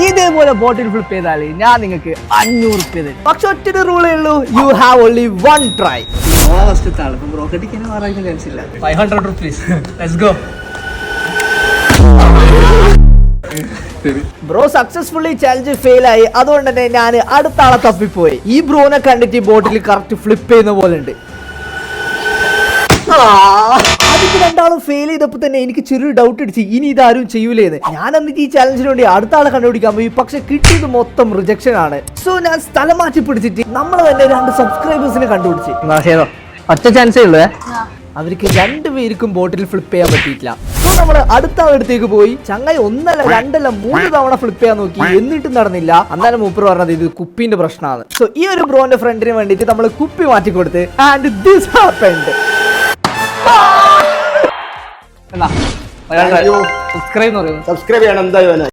ഇതേപോലെ ബോട്ടിൽ ഫ്ലിപ്പ് ചെയ്താൽ ഞാൻ നിങ്ങൾക്ക് 500 രൂപ തരും. പക്ഷെ ഒറ്റൊരു റൂളേ ഉള്ളൂ, you have only one try. $500 rupees. Let's go. Bro successfully challenge fail ആയി. അതുകൊണ്ട് തന്നെ ഞാൻ അടുത്ത ആളെ തപ്പിപ്പോയി. ഈ ബ്രോനെ കണ്ടിട്ട് ഈ ബോട്ടിൽ കറക്റ്റ് ഫ്ലിപ്പ് ചെയ്യുന്ന പോലെ ഉണ്ട്. ആദ്യത്തെ രണ്ടാളും ഫെയിൽ ചെയ്തപ്പോൾ തന്നെ എനിക്ക് ചെറിയൊരു ഡൗട്ട് അടിച്ചു, ഇനി ഇതാരും ചെയ്യൂലേന്ന്. ഞാൻ എന്നിട്ട് ഈ ചാലഞ്ചിന് വേണ്ടി അടുത്ത ആളെ കണ്ടുപിടിക്കാൻ പോയി. പക്ഷെ കിട്ടിയത് മൊത്തം റിജക്ഷൻ ആണ്. സോ ഞാൻ സ്ഥലം മാറ്റി പിടിച്ചിട്ട് നമ്മൾ തന്നെ 2 സബ്സ്ക്രൈബേഴ്സിനെ കണ്ടുപിടിച്ച്. ഒറ്റ ചാൻസേ ഉള്ളൂ. അവർക്ക് 2 പേർക്കും ബോട്ടിൽ ഫ്ലിപ്പ് ചെയ്യാൻ പറ്റിയിട്ടില്ല. സോ നമ്മൾ അടുത്ത ആളടുത്തേക്ക് പോയി. ചങ്ങായി 1 അല്ല 2 അല്ല 3 തവണ ഫ്ലിപ്പ് ചെയ്യാൻ നോക്കി, എന്നിട്ടും നടന്നില്ല. അന്നേരം മൂപ്പർ പറഞ്ഞത് ഇത് കുപ്പിന്റെ പ്രശ്നമാണ്. സോ ഈ ഒരു ബ്രോന്റെ ഫ്രണ്ടിന് വേണ്ടിയിട്ട് നമ്മൾ കുപ്പി മാറ്റി കൊടുത്ത് ആൻഡ് ദിസ് ഹാപ്പൻഡ്. സബ്സ്ക്രൈബ് എന്ന് പറയുന്നത് സബ്സ്ക്രൈബ് ചെയ്യണം എന്തായാലും.